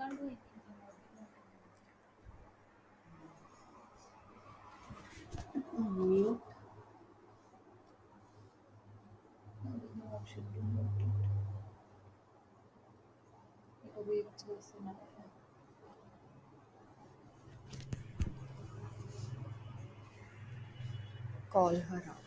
Mute. What should do अभी सुना है. Call her out.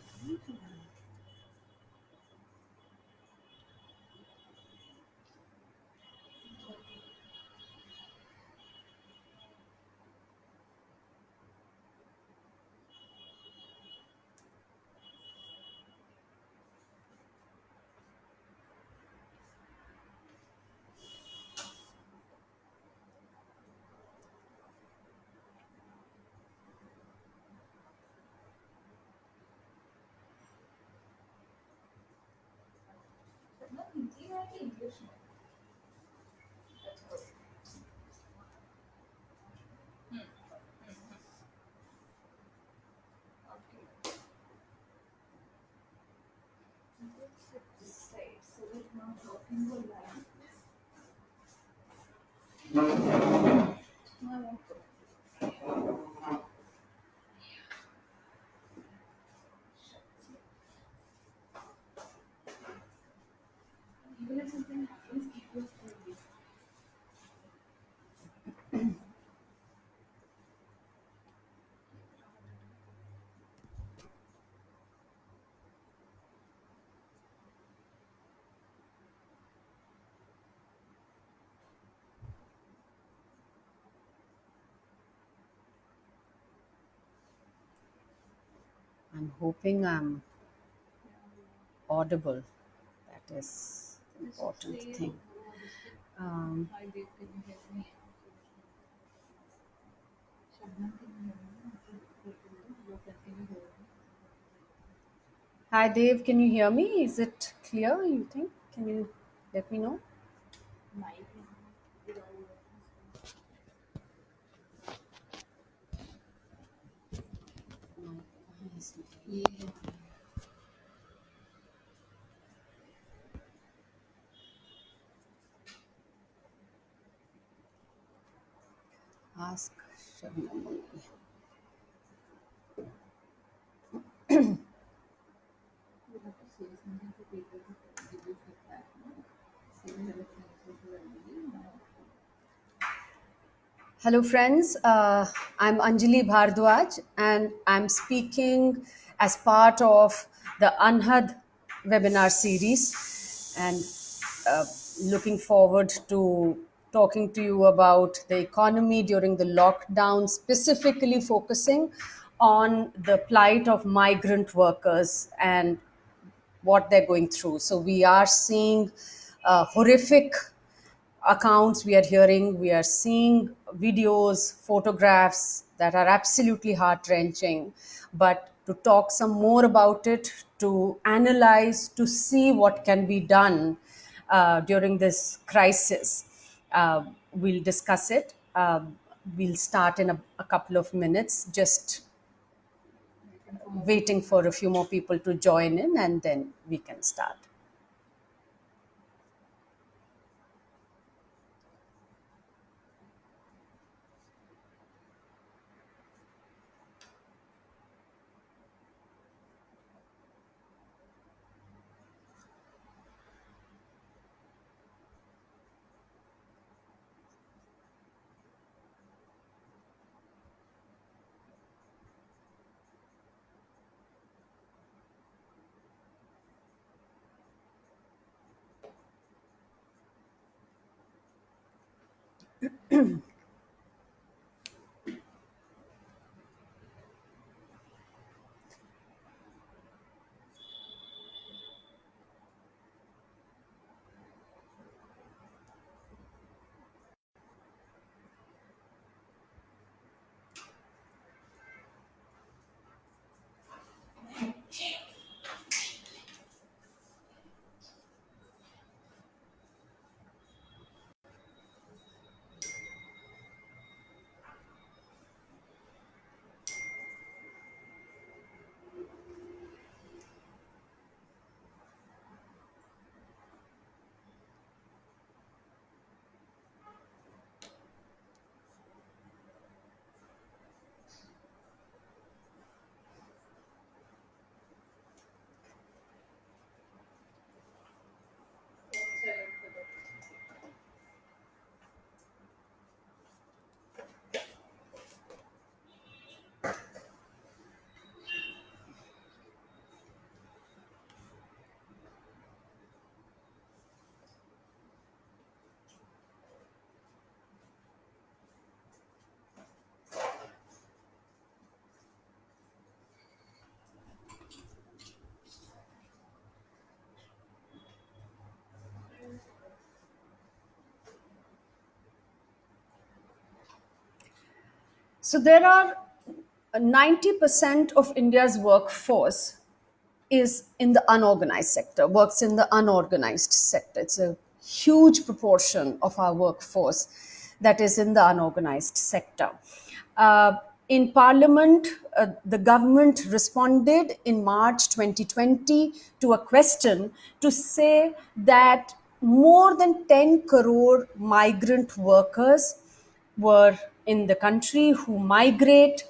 I'm hoping I'm audible. That is the important thing. Um, Hi Dave, can you hear me? Is it clear, you think? Can you let me know? Ask Shabnam. Hello, friends. I'm Anjali Bhardwaj, and I'm speaking as part of the Anhad webinar series, and uh, looking forward to talking to you about the economy during the lockdown, specifically focusing on the plight of migrant workers and what they're going through. So we are seeing horrific accounts, we are hearing, we are seeing videos, photographs that are absolutely heart wrenching. But to talk some more about it, to analyze, to see what can be done during this crisis, we'll discuss it. We'll start in a couple of minutes, just waiting for a few more people to join in, and then we can start. So there are 90% of India's workforce is in the unorganized sector, works in the unorganized sector. It's a huge proportion of our workforce that is in the unorganized sector. Uh, in Parliament, the government responded in March 2020 to a question to say that more than 10 crore migrant workers were in the country who migrate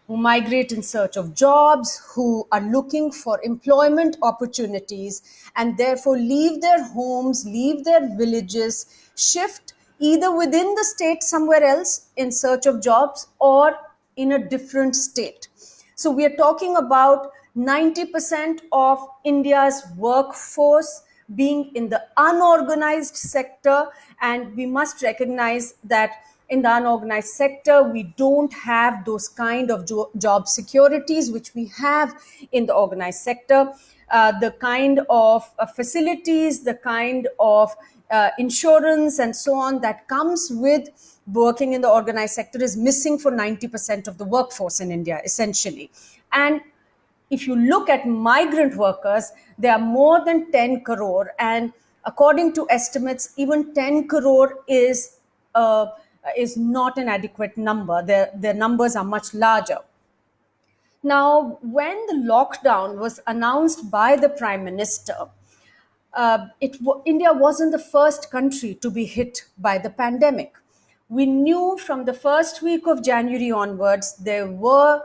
in search of jobs, who are looking for employment opportunities, and therefore leave their homes, leave their villages, shift either within the state somewhere else in search of jobs or in a different state. So we are talking about 90% of India's workforce being in the unorganized sector, and we must recognize that in the unorganized sector we don't have those kind of job securities which we have in the organized sector. The kind of facilities, the kind of insurance and so on that comes with working in the organized sector is missing for 90% of the workforce in India, essentially. And if you look at migrant workers, there are more than 10 crore, and according to estimates, even 10 crore is not an adequate number. Their numbers are much larger. Now, when the lockdown was announced by the Prime Minister, India wasn't the first country to be hit by the pandemic. We knew from the first week of January onwards, there were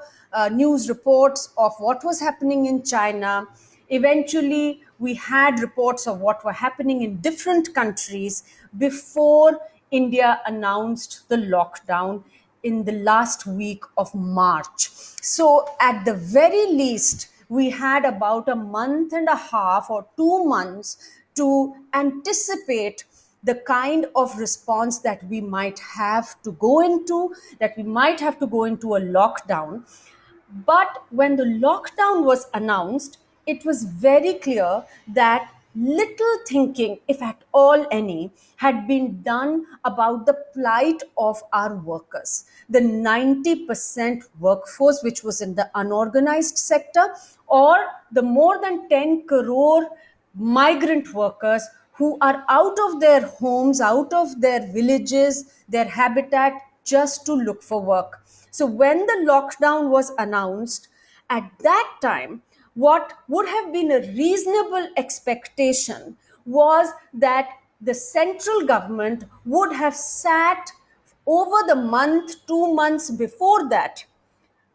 news reports of what was happening in China. Eventually, we had reports of what were happening in different countries before India announced the lockdown in the last week of March. So, at the very least, we had about a month and a half or 2 months to anticipate the kind of response that we might have to go into, that we might have to go into a lockdown. But when the lockdown was announced, it was very clear that little thinking, if at all any, had been done about the plight of our workers. The 90% workforce, which was in the unorganized sector, or the more than 10 crore migrant workers who are out of their homes, out of their villages, their habitat, just to look for work. So, when the lockdown was announced, at that time, what would have been a reasonable expectation was that the central government would have sat over the month, 2 months before that,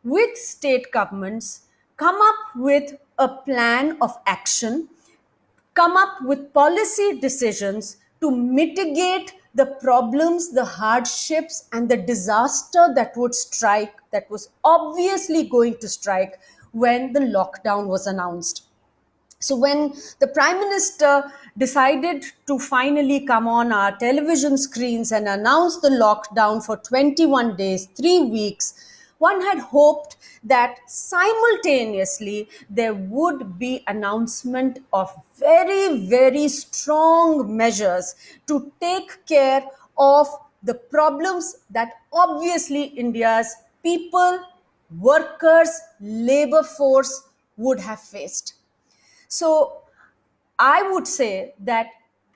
with state governments, come up with a plan of action, come up with policy decisions to mitigate the problems, the hardships, and the disaster that would strike, that was obviously going to strike when the lockdown was announced. So, when the Prime Minister decided to finally come on our television screens and announce the lockdown for 21 days, 3 weeks, one had hoped that simultaneously there would be announcement of very, very strong measures to take care of the problems that obviously India's people, workers, labor force would have faced. So I would say that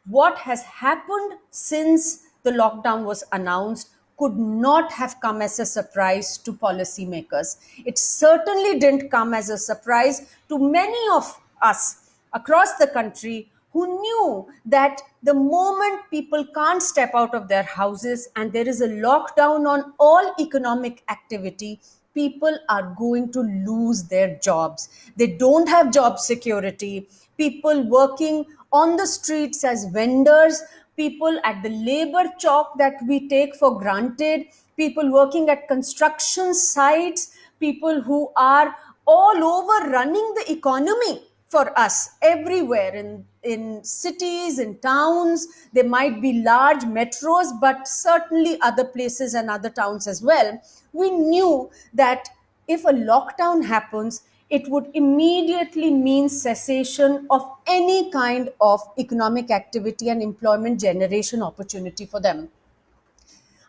what has happened since the lockdown was announced could not have come as a surprise to policymakers. It certainly didn't come as a surprise to many of us across the country who knew that the moment people can't step out of their houses and there is a lockdown on all economic activity, people are going to lose their jobs. They don't have job security. People working on the streets as vendors, people at the labor chalk that we take for granted, people working at construction sites, people who are all over running the economy for us everywhere in cities, in towns. There might be large metros, but certainly other places and other towns as well. We knew that if a lockdown happens, it would immediately mean cessation of any kind of economic activity and employment generation opportunity for them.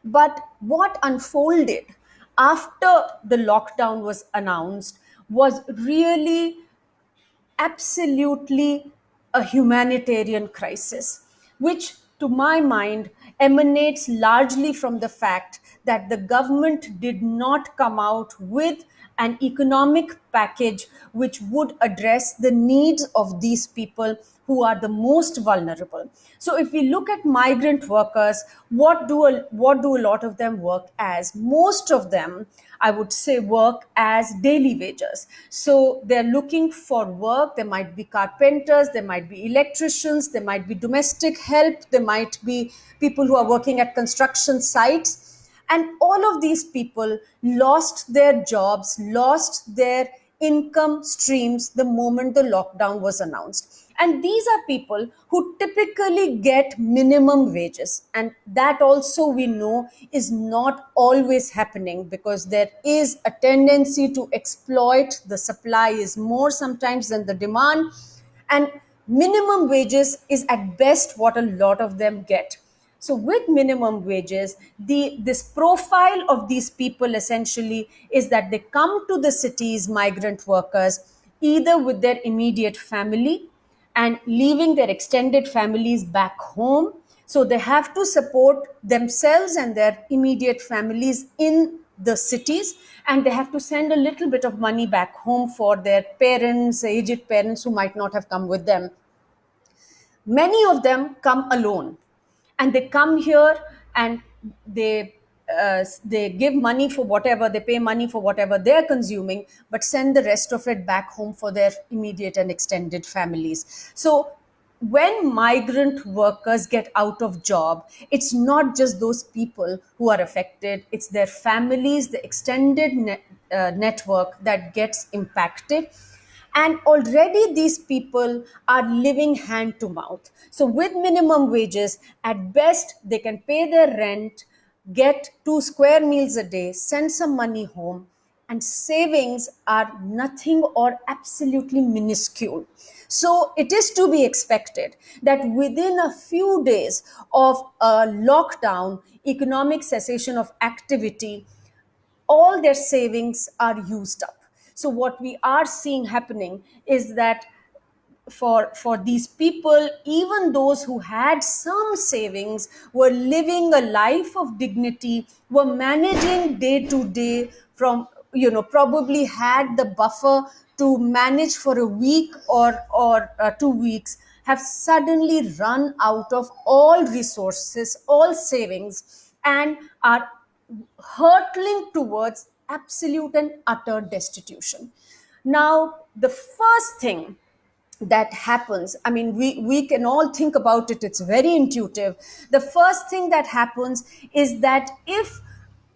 But what unfolded after the lockdown was announced was really absolutely a humanitarian crisis, which, to my mind, emanates largely from the fact that the government did not come out with an economic package which would address the needs of these people who are the most vulnerable. So if we look at migrant workers, what do a lot of them work as? Most of them, I would say, work as daily wagers. So they're looking for work. There might be carpenters, there might be electricians, there might be domestic help, there might be people who are working at construction sites. And all of these people lost their jobs, lost their income streams the moment the lockdown was announced. And these are people who typically get minimum wages. And that also we know is not always happening, because there is a tendency to exploit. The supply is more sometimes than the demand. And minimum wages is at best what a lot of them get. So with minimum wages, this profile of these people essentially is that they come to the cities, migrant workers, either with their immediate family and leaving their extended families back home. So they have to support themselves and their immediate families in the cities, and they have to send a little bit of money back home for their parents, aged parents who might not have come with them. Many of them come alone, and they come here and they give money for whatever, they pay money for whatever they're consuming, but send the rest of it back home for their immediate and extended families. So when migrant workers get out of job, it's not just those people who are affected, it's their families, the extended network that gets impacted. And already these people are living hand to mouth. So with minimum wages, at best they can pay their rent, get 2 square meals a day, send some money home, and savings are nothing or absolutely minuscule. So it is to be expected that within a few days of a lockdown, economic cessation of activity, all their savings are used up. So what we are seeing happening is that for these people, even those who had some savings, were living a life of dignity, were managing day to day from, probably had the buffer to manage for a week or 2 weeks, have suddenly run out of all resources, all savings, and are hurtling towards absolute and utter destitution. Now, the first thing that happens, I mean, we can all think about it, it's very intuitive. The first thing that happens is that if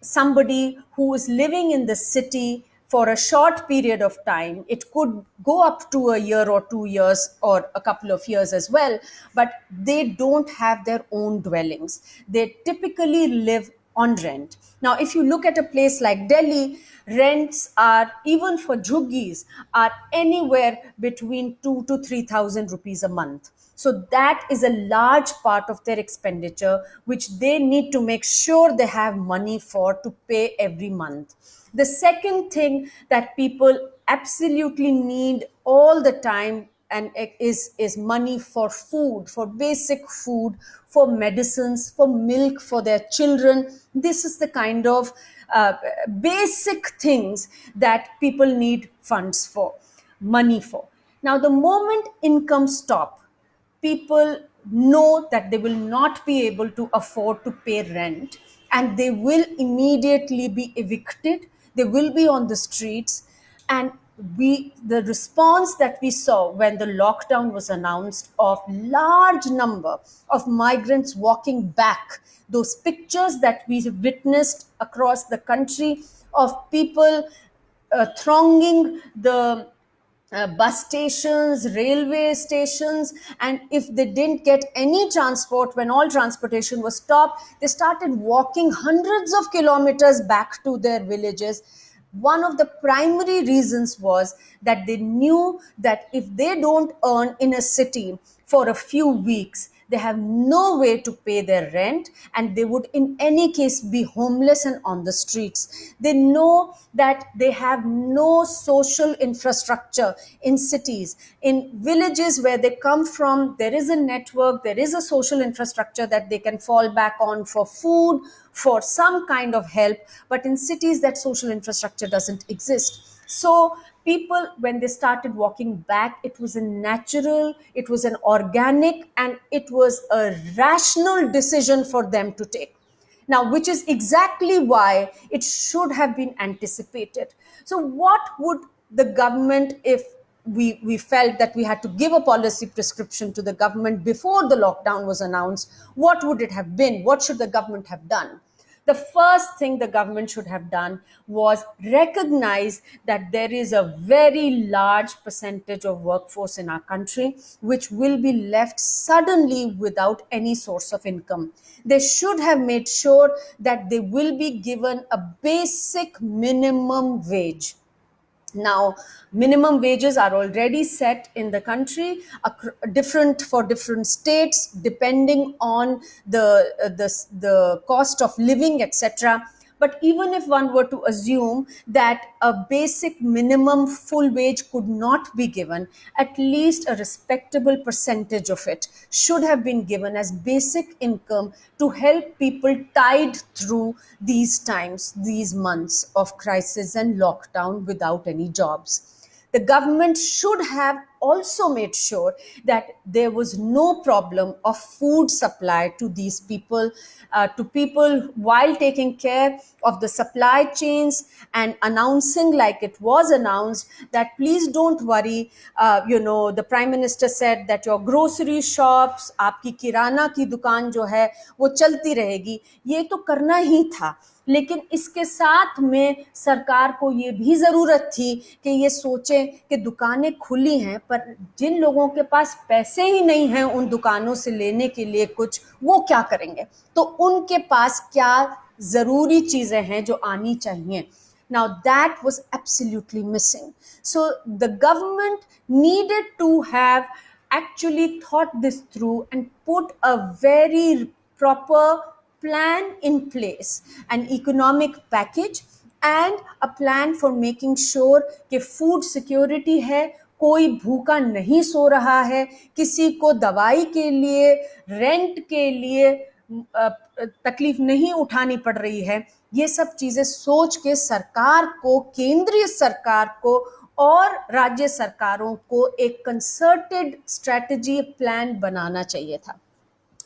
somebody who is living in the city for a short period of time, it could go up to a year or 2 years or a couple of years as well, but they don't have their own dwellings. They typically live on rent. Now, if you look at a place like Delhi, rents are, even for jhuggis, are anywhere between 2 to 3,000 rupees a month. So that is a large part of their expenditure, which they need to make sure they have money for to pay every month. The second thing that people absolutely need all the time and is money for food, for basic food, for medicines, for milk for their children. This is the kind of basic things that people need funds for, money for. Now, the moment incomes stop, people know that they will not be able to afford to pay rent, and they will immediately be evicted, they will be on the streets. And the response that we saw when the lockdown was announced, of large number of migrants walking back, those pictures that we witnessed across the country of people thronging the bus stations, railway stations, and if they didn't get any transport, when all transportation was stopped, they started walking hundreds of kilometers back to their villages. One of the primary reasons was that they knew that if they don't earn in a city for a few weeks, they have no way to pay their rent, and they would in any case be homeless and on the streets. They know that they have no social infrastructure in cities. In villages where they come from, there is a network, there is a social infrastructure that they can fall back on for food, for some kind of help. But in cities, that social infrastructure doesn't exist. So people, when they started walking back, it was a natural, it was an organic, and it was a rational decision for them to take. Now, which is exactly why it should have been anticipated. So what would the government, if we felt that we had to give a policy prescription to the government before the lockdown was announced, what would it have been? What should the government have done? The first thing the government should have done was recognize that there is a very large percentage of workforce in our country which will be left suddenly without any source of income. They should have made sure that they will be given a basic minimum wage. Now, minimum wages are already set in the country, different for different states, depending on the cost of living, etc. But even if one were to assume that a basic minimum full wage could not be given, at least a respectable percentage of it should have been given as basic income to help people tide through these times, these months of crisis and lockdown without any jobs. The government should have also made sure that there was no problem of food supply to these people, to people, while taking care of the supply chains and announcing, like it was announced, that please don't worry. The prime minister said that your grocery shops, आपकी किराना की दुकान जो है वो चलती रहेगी. ये तो करना ही था, लेकिन इसके साथ में सरकार को ये भी जरूरत थी कि ये सोचें कि दुकानें खुली हैं, पर जिन लोगों के पास पैसे ही नहीं हैं उन दुकानों से लेने के लिए कुछ, वो क्या करेंगे? तो उनके पास क्या जरूरी चीजें हैं जो आनी चाहिए. Now that was absolutely missing. So the government needed to have actually thought this through and put a very proper plan in place, an economic package and a plan for making sure कि food security है, कोई भूखा नहीं सो रहा है, किसी को दवाई के लिए, रेंट के लिए तकलीफ नहीं उठानी पड़ रही है. ये सब चीजें सोच के सरकार को, केंद्रीय सरकार को और राज्य सरकारों को एक कंसर्टेड स्ट्रेटजी प्लान बनाना चाहिए था.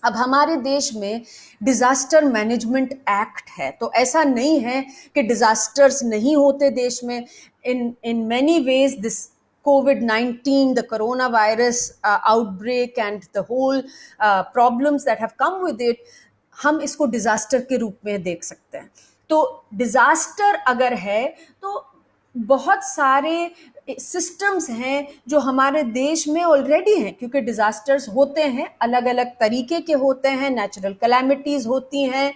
अब हमारे देश में डिजास्टर मैनेजमेंट एक्ट है, तो ऐसा नहीं है कि डिजास्टर्स नहीं होते देश में. In many ways this COVID-19, the coronavirus outbreak and the whole problems that have come with it, हम इसको डिजास्टर के रूप में देख सकते हैं. तो डिजास्टर अगर है तो बहुत सारे सिस्टम्स हैं जो हमारे देश में ऑलरेडी हैं, क्योंकि डिजास्टर्स होते हैं, अलग अलग तरीके के होते हैं, नेचुरल कैलामिटीज होती हैं,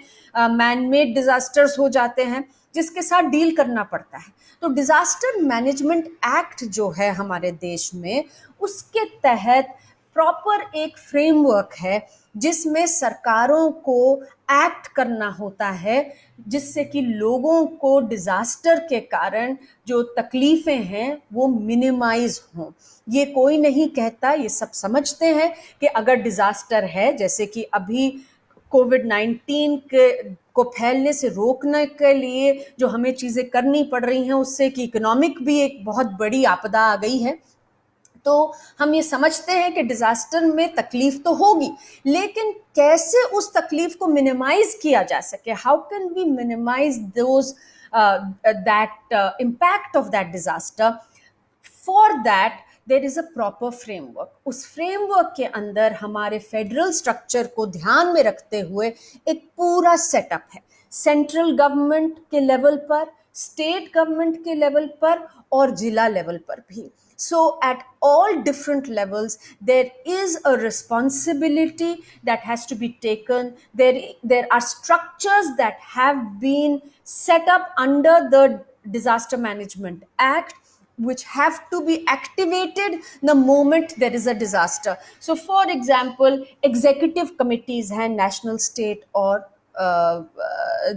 मैन मेड डिजास्टर्स हो जाते हैं, जिसके साथ डील करना पड़ता है. तो डिजास्टर मैनेजमेंट एक्ट जो है हमारे देश में, उसके तहत प्रॉपर एक फ्रेमवर्क है जिसमें सरकारों को एक्ट करना होता है, जिससे कि लोगों को डिजास्टर के कारण जो तकलीफें हैं वो मिनिमाइज हों. ये कोई नहीं कहता, ये सब समझते हैं कि अगर डिजास्टर है, जैसे कि अभी COVID-19 को फैलने से रोकने के लिए जो हमें चीजें करनी पड़ रही हैं, उससे कि इकोनॉमिक भी एक बहुत बड़ी आपदा आ गई है. तो हम ये समझते हैं कि डिजास्टर में तकलीफ तो होगी, लेकिन कैसे उस तकलीफ को मिनिमाइज किया जा सके, how can we minimise those that impact of that disaster. For that there is a proper framework. उस फ्रेमवर्क के अंदर हमारे फेडरल स्ट्रक्चर को ध्यान में रखते हुए एक पूरा सेटअप है, सेंट्रल गवर्नमेंट के लेवल पर, स्टेट गवर्नमेंट के लेवल पर और जिला लेवल पर भी. So at all different levels, there is a responsibility that has to be taken. There are structures that have been set up under the Disaster Management Act, which have to be activated the moment there is a disaster. So for example, executive committees हैं national, state और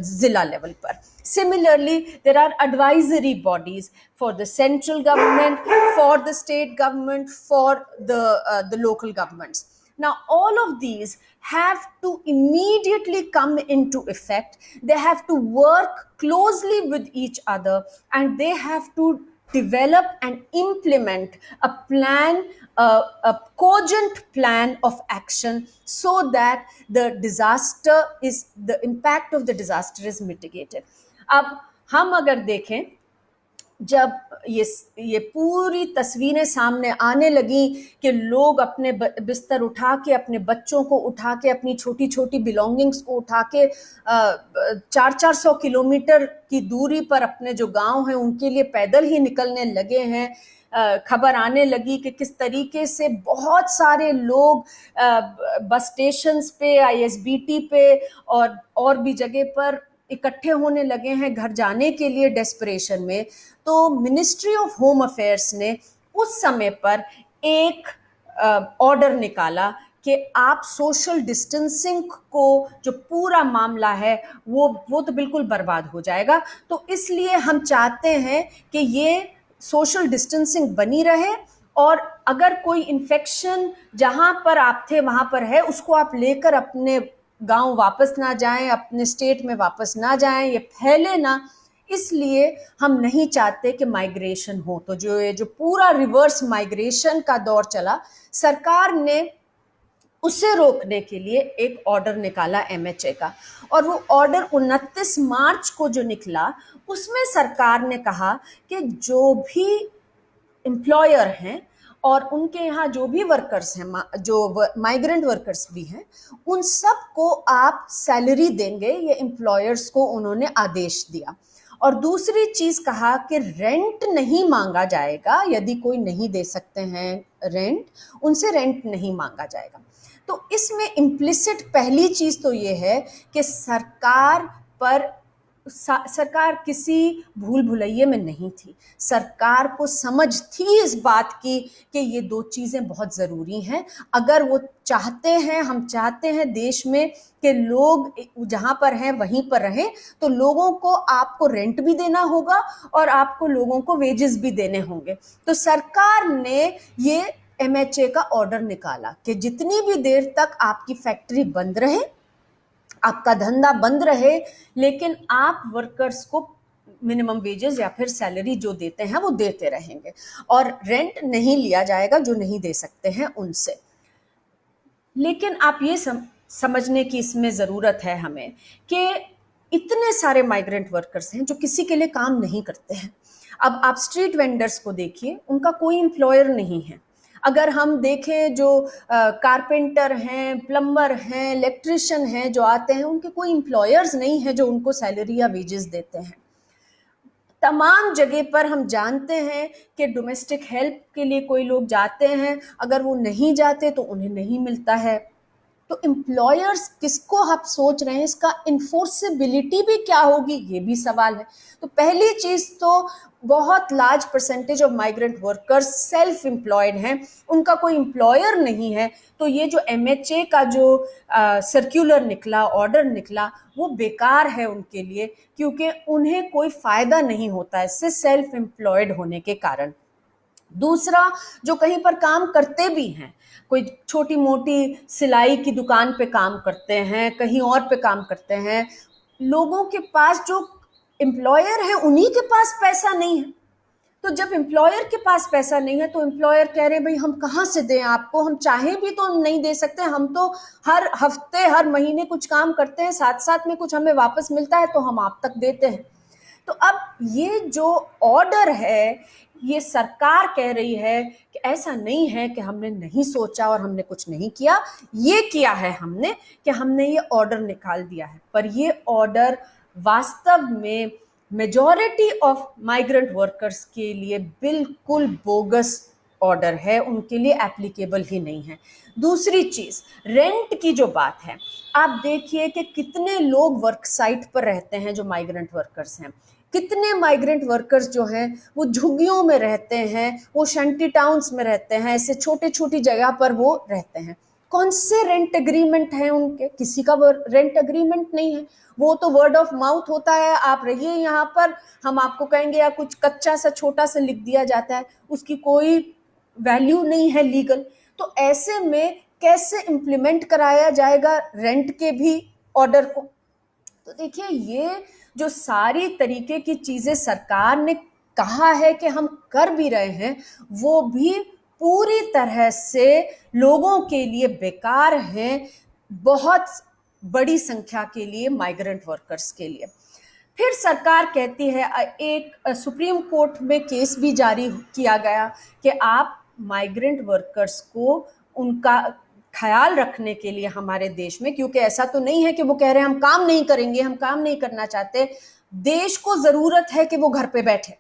zilla level पर. Similarly, there are advisory bodies for the central government, for the state government, for the local governments. Now, all of these have to immediately come into effect. They have to work closely with each other, and they have to develop and implement a plan, a cogent plan of action, so that the impact of the disaster is mitigated. अब हम अगर देखें, जब ये पूरी तस्वीरें सामने आने लगी कि लोग अपने बिस्तर उठा के, अपने बच्चों को उठा के, अपनी छोटी छोटी बिलोंगिंग्स को उठा के 400 किलोमीटर की दूरी पर अपने जो गांव हैं उनके लिए पैदल ही निकलने लगे हैं, खबर आने लगी कि किस तरीके से बहुत सारे लोग बस स्टेशंस पे, आईएसबीटी पे और भी जगह पर इकट्ठे होने लगे हैं घर जाने के लिए डेस्परेशन में. तो मिनिस्ट्री ऑफ होम अफेयर्स ने उस समय पर एक ऑर्डर निकाला कि आप सोशल डिस्टेंसिंग को जो पूरा मामला है वो तो बिल्कुल बर्बाद हो जाएगा. तो इसलिए हम चाहते हैं कि ये सोशल डिस्टेंसिंग बनी रहे, और अगर कोई इन्फेक्शन जहां पर आप थे वहां पर है, उसको आप लेकर अपने गांव वापस ना जाएं, अपने स्टेट में वापस ना जाएं, ये फैले ना. इसलिए हम नहीं चाहते कि माइग्रेशन हो. तो जो पूरा रिवर्स माइग्रेशन का दौर चला, सरकार ने उसे रोकने के लिए एक ऑर्डर निकाला एमएचए का, और वो ऑर्डर 29 मार्च को जो निकला, उसमें सरकार ने कहा कि जो भी एम्प्लॉयर हैं और उनके यहाँ जो भी वर्कर्स हैं, जो माइग्रेंट वर्कर्स भी हैं, उन सब को आप सैलरी देंगे. ये एम्प्लॉयर्स को उन्होंने आदेश दिया. और दूसरी चीज कहा कि रेंट नहीं मांगा जाएगा. यदि कोई नहीं दे सकते हैं रेंट, उनसे रेंट नहीं मांगा जाएगा. तो इसमें इम्प्लिसिट पहली चीज तो ये है कि सरकार किसी भूल भुलैये में नहीं थी. सरकार को समझ थी इस बात की कि ये दो चीजें बहुत जरूरी हैं. अगर वो चाहते हैं, हम चाहते हैं देश में कि लोग जहां पर हैं वहीं पर रहें, तो लोगों को आपको रेंट भी देना होगा और आपको लोगों को वेजेस भी देने होंगे. तो सरकार ने ये एमएचए का ऑर्डर निकाला कि जितनी भी देर तक आपकी फैक्ट्री बंद रहे, आपका धंधा बंद रहे, लेकिन आप वर्कर्स को मिनिमम वेजेस या फिर सैलरी जो देते हैं वो देते रहेंगे, और रेंट नहीं लिया जाएगा जो नहीं दे सकते हैं उनसे. लेकिन आप ये समझने की इसमें ज़रूरत है हमें कि इतने सारे माइग्रेंट वर्कर्स हैं जो किसी के लिए काम नहीं करते हैं. अब आप स्ट्रीट वेंडर्स को देखिए, उनका कोई एम्प्लॉयर नहीं है. अगर हम देखें जो कारपेंटर हैं, प्लम्बर हैं, इलेक्ट्रिशियन हैं जो आते हैं, उनके कोई एम्प्लॉयर्स नहीं है जो उनको सैलरी या वेजेस देते हैं. तमाम जगह पर हम जानते हैं कि डोमेस्टिक हेल्प के लिए कोई लोग जाते हैं, अगर वो नहीं जाते तो उन्हें नहीं मिलता है. तो एम्प्लॉयर्स किसको आप सोच रहे हैं, इसका इन्फोर्सेबिलिटी भी क्या होगी, ये भी सवाल है. तो पहली चीज तो बहुत large percentage of migrant workers self employed हैं, उनका कोई एम्प्लॉयर नहीं है. तो ये जो एमएचए का जो सर्क्यूलर निकला, ऑर्डर निकला, वो बेकार है उनके लिए, क्योंकि उन्हें कोई फायदा नहीं होता है इससे सेल्फ एम्प्लॉयड होने के कारण. दूसरा, जो कहीं पर काम करते भी हैं, कोई छोटी मोटी सिलाई की दुकान पे काम करते हैं, कहीं और पे काम करते हैं, लोगों के पास जो एम्प्लॉयर है उन्हीं के पास पैसा नहीं है. तो जब एम्प्लॉयर के पास पैसा नहीं है तो एम्प्लॉयर कह रहे हैं भाई हम कहाँ से दें आपको, हम चाहें भी तो हम नहीं दे सकते, हम तो हर हफ्ते हर महीने कुछ काम करते हैं, साथ साथ में कुछ हमें वापस मिलता है तो हम आप तक देते हैं. तो अब ये जो ऑर्डर है, ये सरकार कह रही है कि ऐसा नहीं है कि हमने नहीं सोचा और हमने कुछ नहीं किया. ये किया है हमने कि हमने ये ऑर्डर निकाल दिया है, पर ये ऑर्डर वास्तव में मेजॉरिटी ऑफ माइग्रेंट वर्कर्स के लिए बिल्कुल बोगस ऑर्डर है, उनके लिए एप्लीकेबल ही नहीं है. दूसरी चीज, रेंट की जो बात है, आप देखिए कि कितने लोग वर्क साइट पर रहते हैं जो माइग्रेंट वर्कर्स हैं. कितने माइग्रेंट वर्कर्स जो हैं वो झुग्गियों में रहते हैं, वो शंटी टाउन्स में रहते हैं, ऐसे छोटे छोटी जगह पर वो रहते हैं। कौन से रेंट एग्रीमेंट हैं उनके? किसी का रेंट एग्रीमेंट नहीं है। वो तो वर्ड ऑफ माउथ होता है, आप रहिए यहाँ पर, हम आपको कहेंगे, या कुछ कच्चा सा छोटा सा लिख दिया जाता है, उसकी कोई वैल्यू नहीं है लीगल। तो ऐसे में कैसे इम्प्लीमेंट कराया जाएगा रेंट के भी ऑर्डर को? तो देखिए, ये जो सारी तरीके की चीजें सरकार ने कहा है कि हम कर भी रहे हैं, वो भी पूरी तरह से लोगों के लिए बेकार हैं, बहुत बड़ी संख्या के लिए, माइग्रेंट वर्कर्स के लिए। फिर सरकार कहती है, एक सुप्रीम कोर्ट में केस भी जारी किया गया कि आप माइग्रेंट वर्कर्स को उनका ख्याल रखने के लिए हमारे देश में, क्योंकि ऐसा तो नहीं है कि वो कह रहे हैं हम काम नहीं करेंगे, हम काम नहीं करना चाहते, देश को जरूरत है कि वो घर पे बैठे,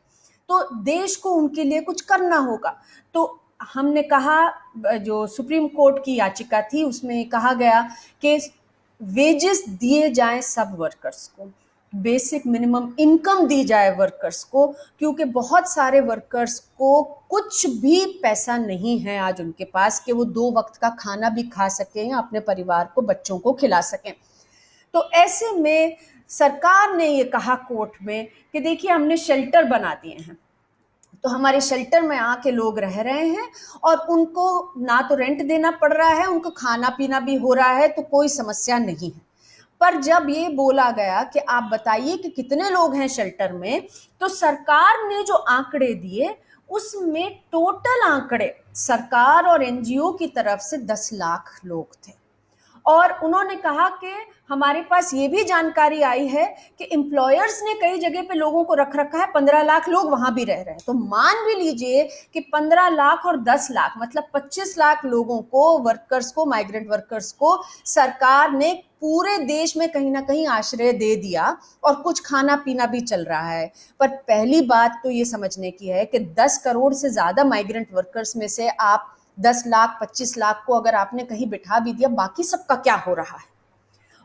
तो देश को उनके लिए कुछ करना होगा। तो हमने कहा, जो सुप्रीम कोर्ट की याचिका थी उसमें कहा गया कि वेजेस दिए जाएं सब वर्कर्स को, बेसिक मिनिमम इनकम दी जाए वर्कर्स को, क्योंकि बहुत सारे वर्कर्स को कुछ भी पैसा नहीं है आज उनके पास कि वो 2 वक्त का खाना भी खा सकें या अपने परिवार को, बच्चों को खिला सकें। तो ऐसे में सरकार ने ये कहा कोर्ट में कि देखिए, हमने शेल्टर बना दिए हैं, तो हमारे शेल्टर में आके लोग रह रहे हैं और उनको ना तो रेंट देना पड़ रहा है, उनको खाना पीना भी हो रहा है, तो कोई समस्या नहीं है। पर जब ये बोला गया कि आप बताइए कि कितने लोग हैं शेल्टर में, तो सरकार ने जो आंकड़े दिए उसमें टोटल आंकड़े सरकार और एनजीओ की तरफ से 10 लाख लोग थे। और उन्होंने कहा कि हमारे पास ये भी जानकारी आई है कि एम्प्लॉयर्स ने कई जगह पे लोगों को रख रखा है, 15 लाख लोग वहां भी रह रहे हैं। तो मान भी लीजिए कि 15 लाख और 10 लाख मतलब 25 लाख लोगों को, वर्कर्स को, माइग्रेंट वर्कर्स को सरकार ने पूरे देश में कहीं ना कहीं आश्रय दे दिया और कुछ खाना पीना भी चल रहा है। पर पहली बात तो ये समझने की है कि 10 करोड़ से ज्यादा माइग्रेंट वर्कर्स में से आप 10 लाख 25 लाख को अगर आपने कहीं बिठा भी दिया, बाकी सबका क्या हो रहा है?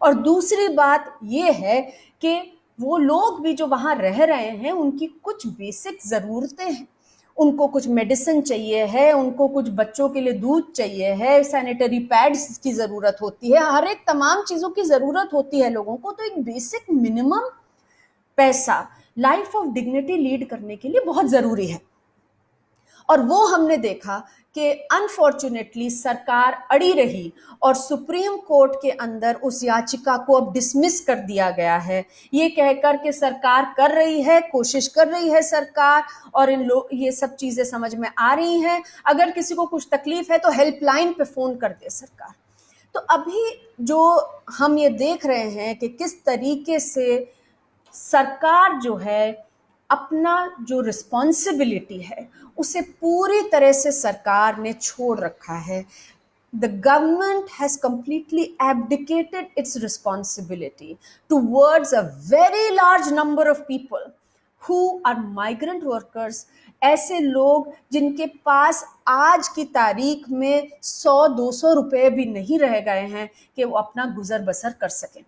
और दूसरी बात ये है कि वो लोग भी जो वहां रह रहे हैं, उनकी कुछ बेसिक जरूरतें हैं, उनको कुछ मेडिसिन चाहिए है, उनको कुछ बच्चों के लिए दूध चाहिए है, सैनिटरी पैड्स की जरूरत होती है, हर एक तमाम चीजों की जरूरत होती है लोगों को। तो एक बेसिक मिनिमम पैसा लाइफ ऑफ डिग्निटी लीड करने के लिए बहुत जरूरी है। और वो हमने देखा कि अनफॉर्चुनेटली सरकार अड़ी रही और सुप्रीम कोर्ट के अंदर उस याचिका को अब डिसमिस कर दिया गया है, ये कहकर के सरकार कर रही है, कोशिश कर रही है सरकार, और इन लोग ये सब चीजें समझ में आ रही हैं, अगर किसी को कुछ तकलीफ है तो हेल्पलाइन पे फोन कर दे सरकार। तो अभी जो हम ये देख रहे हैं कि किस तरीके से सरकार जो है अपना जो रिस्पॉन्सिबिलिटी है उसे पूरी तरह से सरकार ने छोड़ रखा है। The government has completely abdicated its responsibility towards a very large number of people who are migrant workers, ऐसे लोग जिनके पास आज की तारीख में 100-200 रुपए भी नहीं रह गए हैं कि वो अपना गुजर बसर कर सकें।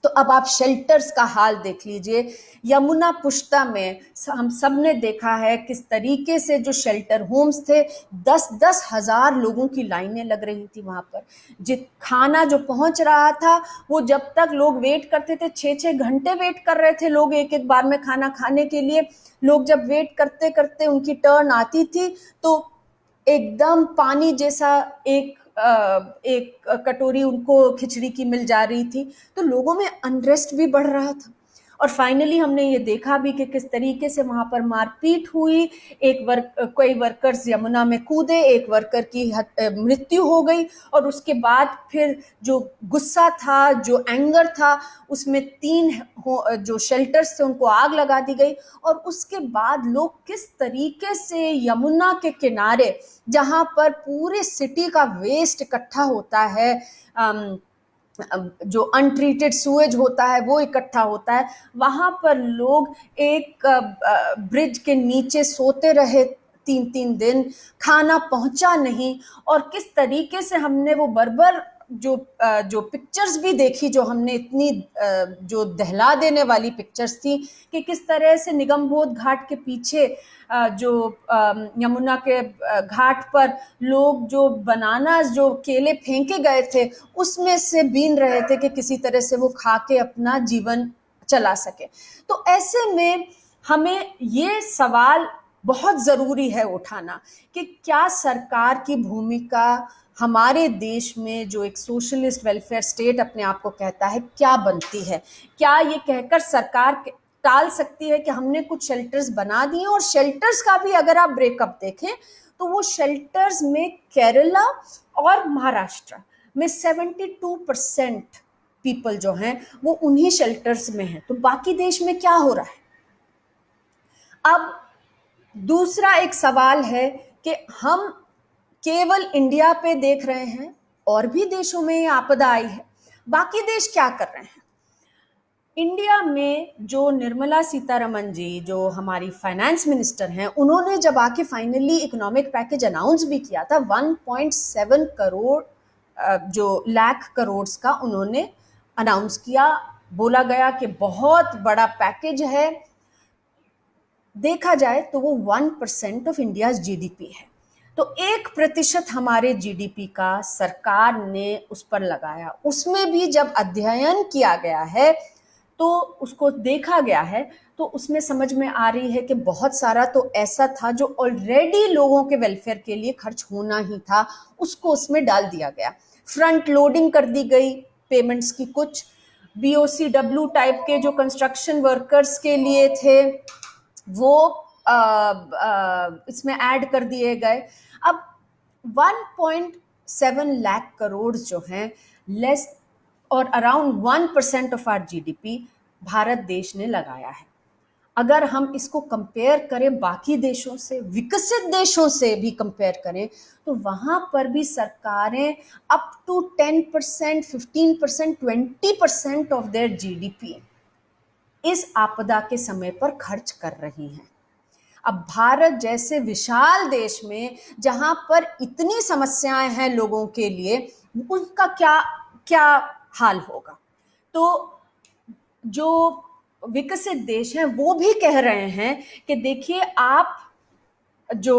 तो अब आप शेल्टर्स का हाल देख लीजिए। यमुना पुष्ता में हम सब ने देखा है किस तरीके से जो शेल्टर होम्स थे, 10-10 हजार लोगों की लाइनें लग रही थी वहां पर। जित खाना जो पहुंच रहा था, वो जब तक लोग वेट करते थे, 6-6 घंटे वेट कर रहे थे लोग एक एक बार में खाना खाने के लिए। लोग जब वेट करते करते उनकी टर्न आती थी तो एकदम पानी जैसा एक कटोरी उनको खिचड़ी की मिल जा रही थी। तो लोगों में अनरेस्ट भी बढ़ रहा था। और फाइनली हमने ये देखा भी कि किस तरीके से वहां पर मारपीट हुई। कई वर्कर्स यमुना में कूदे, एक वर्कर की मृत्यु हो गई। और उसके बाद फिर जो गुस्सा था, जो एंगर था, उसमें 3 जो शेल्टर्स थे उनको आग लगा दी गई। और उसके बाद लोग किस तरीके से यमुना के किनारे, जहां पर पूरे सिटी का वेस्ट इकट्ठा होता है, जो अनट्रीटेड सुएज होता है वो इकट्ठा होता है, वहां पर लोग एक ब्रिज के नीचे सोते रहे 3-3 दिन, खाना पहुंचा नहीं। और किस तरीके से हमने वो बर्बर जो पिक्चर्स भी देखी, जो हमने इतनी जो दहला देने वाली पिक्चर्स थी कि किस तरह से निगमबोध घाट के पीछे जो यमुना के घाट पर लोग जो बनाना, जो केले फेंके गए थे उसमें से बीन रहे थे कि किसी तरह से वो खा के अपना जीवन चला सके। तो ऐसे में हमें ये सवाल बहुत जरूरी है उठाना कि क्या सरकार की भूमिका हमारे देश में, जो एक सोशलिस्ट वेलफेयर स्टेट अपने आप को कहता है, क्या बनती है। क्या ये कहकर सरकार टाल सकती है कि हमने कुछ शेल्टर्स बना दिए, और शेल्टर्स का भी अगर आप ब्रेकअप देखें तो वो शेल्टर्स में केरला और महाराष्ट्र में 72% पीपल जो हैं वो उन्हीं शेल्टर्स में हैं। तो बाकी देश में क्या हो रहा है। अब दूसरा एक सवाल है कि हम केवल इंडिया पे देख रहे हैं, और भी देशों में आपदा आई है, बाकी देश क्या कर रहे हैं। इंडिया में जो निर्मला सीतारमन जी, जो हमारी फाइनेंस मिनिस्टर हैं, उन्होंने जब आके फाइनली इकोनॉमिक पैकेज अनाउंस भी किया था, 1.7 करोड़ जो लाख करोड़ का उन्होंने अनाउंस किया। बोला गया कि बहुत बड़ा पैकेज है। देखा जाए तो वो 1% ऑफ इंडिया जीडीपी है। तो 1% हमारे जीडीपी का सरकार ने उस पर लगाया। उसमें भी जब अध्ययन किया गया है तो उसको देखा गया है, तो उसमें समझ में आ रही है कि बहुत सारा तो ऐसा था जो ऑलरेडी लोगों के वेलफेयर के लिए खर्च होना ही था, उसको उसमें डाल दिया गया। फ्रंट लोडिंग कर दी गई पेमेंट्स की। कुछ बीओसीडब्ल्यू टाइप के जो कंस्ट्रक्शन वर्कर्स के लिए थे वो इसमें ऐड कर दिए गए। अब 1.7 लाख करोड़ जो हैं, लेस और around 1% of our GDP Bharat देश ने लगाया है। अगर हम इसको कंपेयर करें बाकी देशों से, विकसित देशों से भी कंपेयर करें, तो वहां पर भी सरकारें up to 10%, 15%, 20% of their GDP इस आपदा के समय पर खर्च कर रही हैं। अब भारत जैसे विशाल देश में, जहां पर इतनी समस्याएं हैं लोगों के लिए, उनका क्या क्या हाल होगा। तो जो विकसित देश हैं वो भी कह रहे हैं कि देखिए, आप जो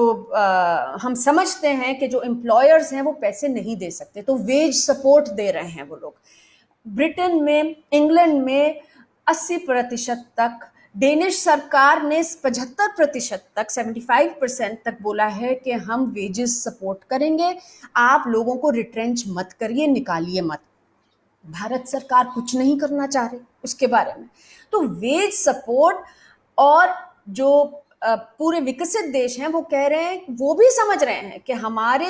हम समझते हैं कि जो एम्प्लॉयर्स हैं वो पैसे नहीं दे सकते, तो वेज सपोर्ट दे रहे हैं वो लोग। ब्रिटेन में, इंग्लैंड में 80% तक, डेनिश सरकार ने 75% तक, 75% तक बोला है कि हम वेजेस सपोर्ट करेंगे, आप लोगों को रिट्रेंच मत करिए, निकालिए मत। भारत सरकार कुछ नहीं करना चाह रही उसके बारे में। तो वेज सपोर्ट, और जो पूरे विकसित देश हैं वो कह रहे हैं, वो भी समझ रहे हैं कि हमारे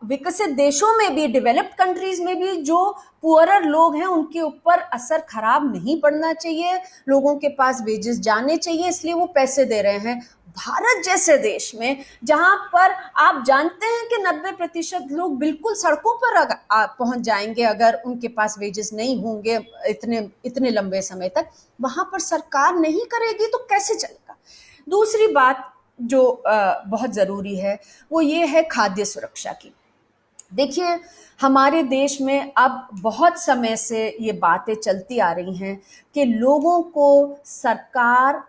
विकसित देशों में भी, डेवलप्ड कंट्रीज में भी जो पुअरर लोग हैं उनके ऊपर असर खराब नहीं पड़ना चाहिए, लोगों के पास वेजेस जाने चाहिए, इसलिए वो पैसे दे रहे हैं। भारत जैसे देश में, जहां पर आप जानते हैं कि 90% लोग बिल्कुल सड़कों पर पहुंच जाएंगे अगर उनके पास वेजेस नहीं होंगे इतने इतने लंबे समय तक, वहां पर सरकार नहीं करेगी तो कैसे चलेगा। दूसरी बात जो बहुत जरूरी है वो ये है खाद्य सुरक्षा की। देखिए, हमारे देश में अब बहुत समय से ये बातें चलती आ रही हैं कि लोगों को सरकार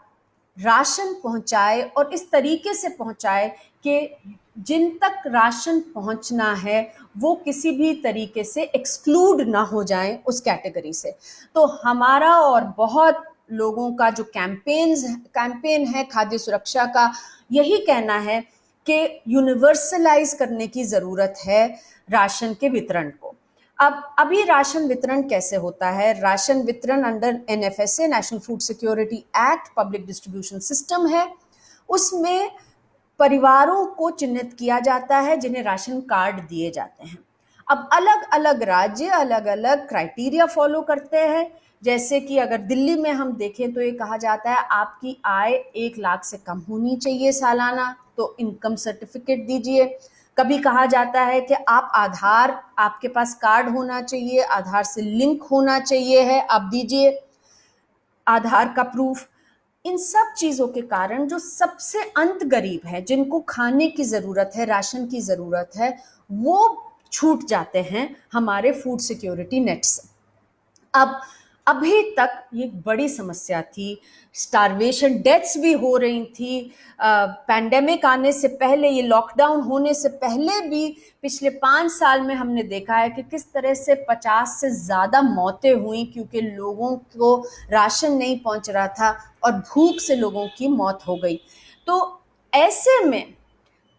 राशन पहुंचाए, और इस तरीके से पहुंचाए कि जिन तक राशन पहुंचना है वो किसी भी तरीके से एक्सक्लूड ना हो जाएं उस कैटेगरी से। तो हमारा और बहुत लोगों का जो कैंपेन है खाद्य सुरक्षा का, यही कहना है कि यूनिवर्सलाइज करने की ज़रूरत है राशन के वितरण को। अब अभी राशन वितरण कैसे होता है। राशन वितरण under NFSA, national food security act, public distribution system है। उसमें परिवारों को चिन्हित किया जाता है जिन्हें राशन कार्ड दिए जाते हैं। अब अलग अलग राज्य अलग अलग क्राइटेरिया फॉलो करते हैं। जैसे कि अगर दिल्ली में हम देखें तो ये कहा जाता है आपकी आय 1 लाख से कम होनी चाहिए सालाना, तो इनकम सर्टिफिकेट दीजिए। कभी कहा जाता है कि आप आधार, आपके पास कार्ड होना चाहिए, आधार से लिंक होना चाहिए है, आप दीजिए आधार का प्रूफ। इन सब चीजों के कारण जो सबसे अंत गरीब है, जिनको खाने की जरूरत है, राशन की जरूरत है, वो छूट जाते हैं हमारे फूड सिक्योरिटी नेट से। अब अभी तक ये एक बड़ी समस्या थी, स्टारवेशन डेथ्स भी हो रही थी। पैंडेमिक आने से पहले, ये लॉकडाउन होने से पहले भी पिछले 5 साल में हमने देखा है कि किस तरह से 50 से ज़्यादा मौतें हुई क्योंकि लोगों को राशन नहीं पहुंच रहा था और भूख से लोगों की मौत हो गई। तो ऐसे में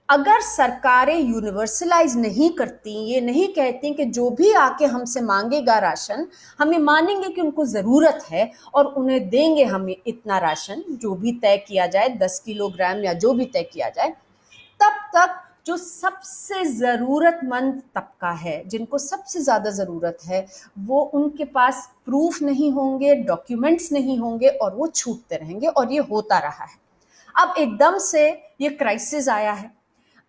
अगर सरकारें यूनिवर्सलाइज नहीं करती, ये नहीं कहती कि जो भी आके हमसे मांगेगा राशन, हमें मानेंगे कि उनको ज़रूरत है और उन्हें देंगे हमें इतना राशन, जो भी तय किया जाए 10 किलोग्राम या जो भी तय किया जाए, तब तक जो सबसे ज़रूरतमंद तबका है, जिनको सबसे ज़्यादा ज़रूरत है, वो उनके पास प्रूफ नहीं होंगे, डॉक्यूमेंट्स नहीं होंगे और वो छूटते रहेंगे और ये होता रहा है। अब एकदम से ये क्राइसिस आया है।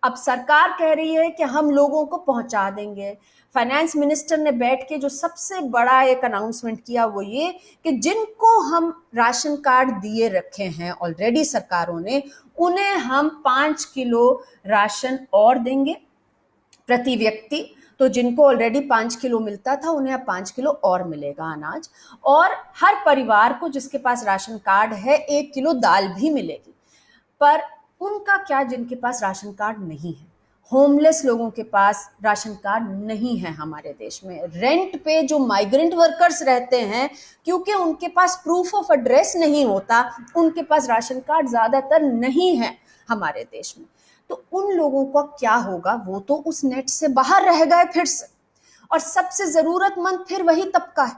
अब सरकार कह रही है कि हम लोगों को पहुंचा देंगे। फाइनेंस मिनिस्टर ने बैठ के जो सबसे बड़ा एक अनाउंसमेंट किया वो ये कि जिनको हम राशन कार्ड दिए रखे हैं ऑलरेडी सरकारों ने, उन्हें हम 5 किलो राशन और देंगे प्रति व्यक्ति। तो जिनको ऑलरेडी 5 किलो मिलता था उन्हें अब 5 किलो और मिलेगा अनाज, और हर परिवार को जिसके पास राशन कार्ड है 1 किलो दाल भी मिलेगी। पर उनका क्या जिनके पास राशन कार्ड नहीं है? होमलेस लोगों के पास राशन कार्ड नहीं है हमारे देश में। रेंट पे जो माइग्रेंट वर्कर्स रहते हैं, क्योंकि उनके पास प्रूफ ऑफ एड्रेस नहीं होता, उनके पास राशन कार्ड ज़्यादातर नहीं है हमारे देश में। तो उन लोगों का क्या होगा? वो तो उस नेट से बाहर रह गए फिर से, और सबसे ज़रूरतमंद फिर वही तबका है।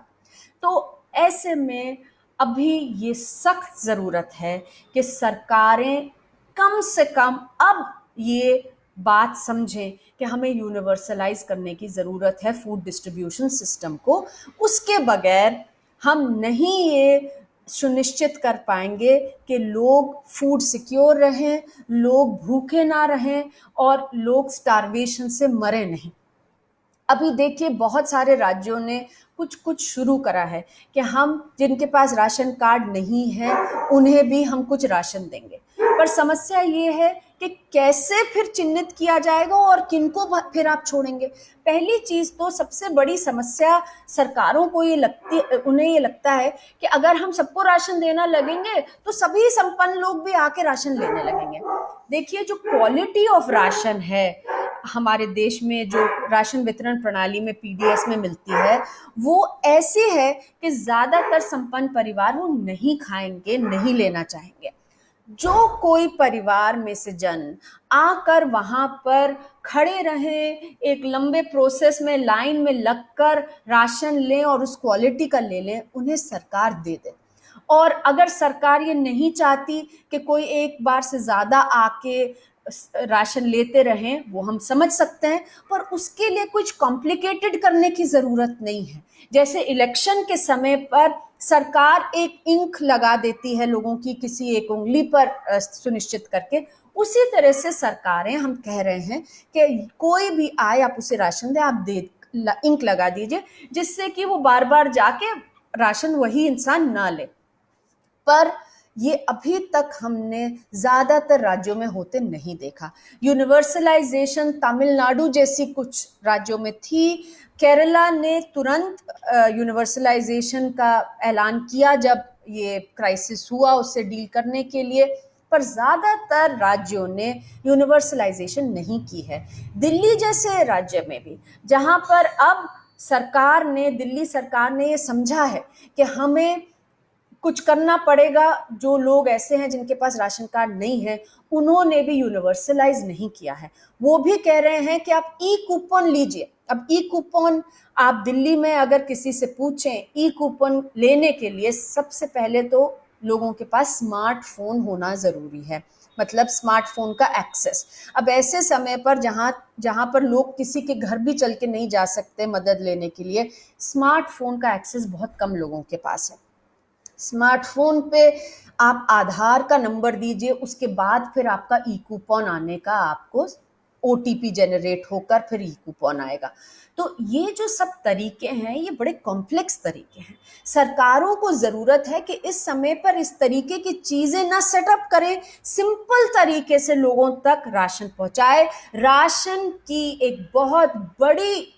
तो ऐसे में अभी ये सख्त ज़रूरत है कि सरकारें कम से कम अब ये बात समझें कि हमें यूनिवर्सलाइज करने की ज़रूरत है फूड डिस्ट्रीब्यूशन सिस्टम को। उसके बगैर हम नहीं ये सुनिश्चित कर पाएंगे कि लोग फूड सिक्योर रहें, लोग भूखे ना रहें और लोग स्टारवेशन से मरे नहीं। अभी देखिए बहुत सारे राज्यों ने कुछ कुछ शुरू करा है कि हम जिनके पास राशन कार्ड नहीं है उन्हें भी हम कुछ राशन देंगे। पर समस्या ये है कि कैसे फिर चिन्हित किया जाएगा और किनको फिर आप छोड़ेंगे? पहली चीज तो सबसे बड़ी समस्या सरकारों को ये लगती, उन्हें ये लगता है कि अगर हम सबको राशन देना लगेंगे तो सभी संपन्न लोग भी आके राशन लेने लगेंगे। देखिए जो क्वालिटी ऑफ राशन है हमारे देश में, जो राशन वितरण प्रणाली में पीडीएस में मिलती है, वो ऐसी है कि ज्यादातर संपन्न परिवार वो नहीं खाएंगे, नहीं लेना चाहेंगे। जो कोई परिवार में से जन आकर वहां पर खड़े रहें, एक लंबे प्रोसेस में लाइन में लगकर राशन लें और उस क्वालिटी का ले लें, उन्हें सरकार दे दे। और अगर सरकार ये नहीं चाहती कि कोई एक बार से ज्यादा आके राशन लेते रहें, वो हम समझ सकते हैं, पर उसके लिए कुछ कॉम्प्लिकेटेड करने की जरूरत नहीं है। जैसे इलेक्शन के समय पर सरकार एक इंक लगा देती है लोगों की किसी एक उंगली पर सुनिश्चित करके, उसी तरह से सरकारें, हम कह रहे हैं कि कोई भी आए आप उसे राशन दे, आप दे इंक लगा दीजिए, जिससे कि वो बार बार जाके राशन वही इंसान ना ले। पर ये अभी तक हमने ज्यादातर राज्यों में होते नहीं देखा। यूनिवर्सलाइजेशन तमिलनाडु जैसी कुछ राज्यों में थी। केरला ने तुरंत यूनिवर्सलाइजेशन का ऐलान किया जब ये क्राइसिस हुआ उससे डील करने के लिए, पर ज्यादातर राज्यों ने यूनिवर्सलाइजेशन नहीं की है। दिल्ली जैसे राज्य में भी, जहां पर अब सरकार ने, दिल्ली सरकार ने ये समझा है कि हमें कुछ करना पड़ेगा, जो लोग ऐसे हैं जिनके पास राशन कार्ड नहीं है, उन्होंने भी यूनिवर्सलाइज नहीं किया है। वो भी कह रहे हैं कि आप ई कूपन लीजिए। अब ई कूपन, आप दिल्ली में अगर किसी से पूछें, ई कूपन लेने के लिए सबसे पहले तो लोगों के पास स्मार्टफोन होना जरूरी है, मतलब स्मार्टफोन का एक्सेस। अब ऐसे समय पर जहां जहां पर लोग किसी के घर भी चल के नहीं जा सकते मदद लेने के लिए, स्मार्टफोन का एक्सेस बहुत कम लोगों के पास है। स्मार्टफोन पे आप आधार का नंबर दीजिए, उसके बाद फिर आपका ई कूपन आने का आपको ओटीपी जनरेट होकर फिर ई कूपन आएगा। तो ये जो सब तरीके हैं ये बड़े कॉम्प्लेक्स तरीके हैं। सरकारों को ज़रूरत है कि इस समय पर इस तरीके की चीज़ें ना सेटअप करें, सिंपल तरीके से लोगों तक राशन पहुंचाए। राशन की एक बहुत बड़ी